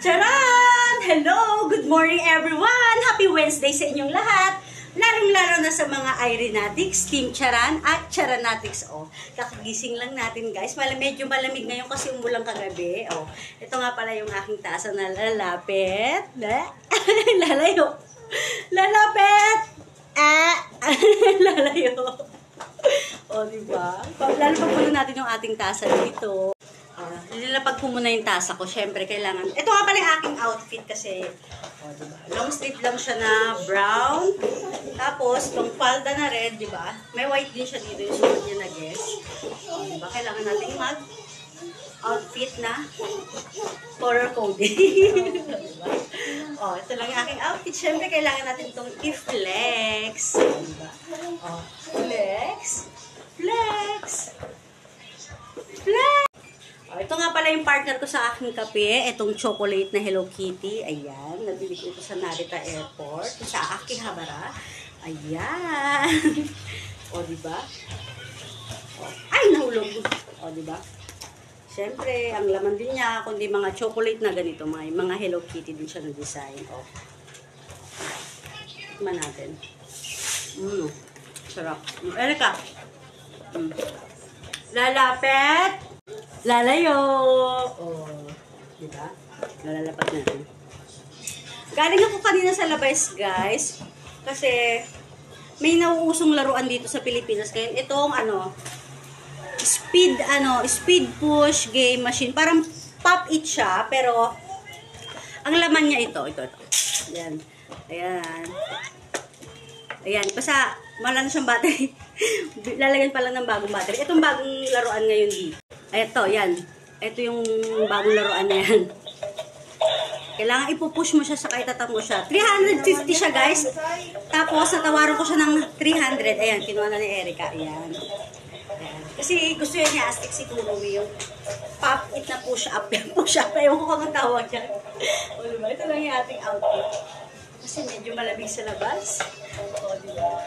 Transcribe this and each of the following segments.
Charan! Hello! Good morning everyone! Happy Wednesday sa inyong lahat! Lalong-lalo na sa mga Irenatics, Team Charan at Charanatics. Oh, kakagising lang natin guys. Medyo malamig ngayon kasi umulang kagabi. Oh, ito nga pala yung aking tasa na lalapit. Lalayo. Lalapit! Lalayo. Oh, diba? Lalapag muna natin yung ating tasa dito. Nilalapag ko muna yung tasa ko. Siyempre, kailangan. Ito nga pala yung aking outfit kasi, oh, diba? Long sleeve lang siya na brown. Tapos, itong palda na red, diba? May white din siya dito yung suot niya na guess. Oh, diba? Kailangan natin mag-outfit na color coding. Diba? Oh, ito lang yung aking outfit. Siyempre, kailangan natin itong i-flex. Oh, diba? Oh, flex. Flex. Flex. Oh, ito nga pala yung partner ko sa aking kape. Itong chocolate na Hello Kitty. Ayan. Nabili ko ito sa Narita Airport. Sa Akihabara. Ayan. O, diba? O, ay, nahulog. O, diba? Siyempre, ang laman din niya, kundi mga chocolate na ganito. Mga Hello Kitty din siya na design. O. Tikman natin. Sarap. Erika. Lalapit. Lalayo! Oh, diba? Lalalapat natin. Galing ako kanina sa labas, guys. Kasi, may nauusong laruan dito sa Pilipinas. Kaya itong, speed push game machine. Parang pop it siya, pero, ang laman niya ito. Ayan. Ayan. Ayan. Basta, wala na siyang battery. Lalagyan pa lang ng bagong battery. Itong bagong laruan ngayon dito. Ito, yan. Ito yung bagong laruan na yan. Kailangan ipupush mo siya sa kahit tatap mo siya. 350 siya, guys. Tapos, natawaran ko siya ng 300. Ayan, kinuha na ni Erika. Ayan. Ayan. Kasi gusto niya astig si Kurumi yung pop it na push up. Push up. Ewan ko kung tawag yan. O, diba? Ito lang yung ating outfit. Kasi medyo malamig sa labas. O, diba?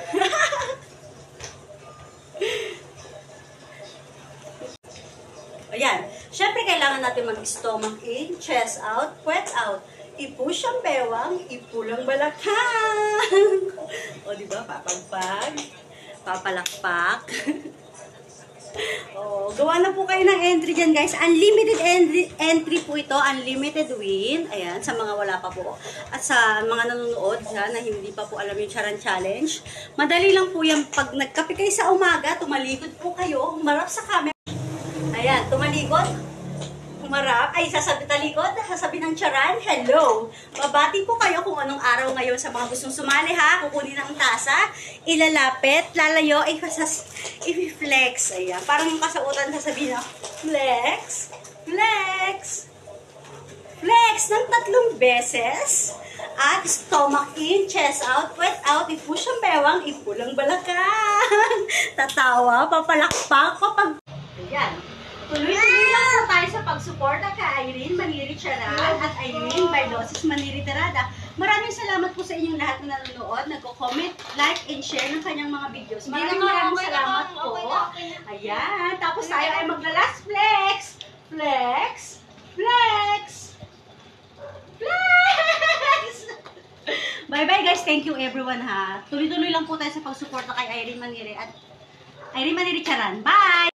Ayan. Siyempre, kailangan natin mag-stomach in, chest out, puwet out. I-push ang bewang, ipulang balakang. O, diba? Papagpag. Papalakpak. O, gawa na po kayo ng entry dyan, guys. Unlimited entry po ito. Unlimited win. Ayan, sa mga wala pa po. At sa mga nanonood na hindi pa po alam yung Charan Challenge. Madali lang po yan. Pag nagkape kayo sa umaga, tumalikod po kayo, humarap sa camera. Ayan, tumalikod, humarap, ay sasabi ng Charan, hello. Babati po kayo kung anong araw ngayon sa mga gustong sumali ha, kukunin ang tasa, ilalapit, lalayo, i-flex. Ayan, parang yung kasautan sasabihin na, flex, flex, flex ng 3 beses. At stomach in, chest out, puwet out, i-push ang bewang, ipulang balakang. Tatawa, papalakpak, Ayan. Tuloy-tuloy lang tayo sa pagsuporta kay Irene Maniri Charan at Irene Bailosis Maniri Terada. Maraming salamat po sa inyong lahat na nanonood, nagko-comment, like, and share ng kanyang mga videos. Maraming salamat po. Ayan. Tapos tayo ay magla-last flex. Flex. Flex. Flex. Bye-bye guys. Thank you everyone ha. Tuloy-tuloy lang po tayo sa pagsuporta kay Irene Maniri at Irene Maniri Charan. Bye!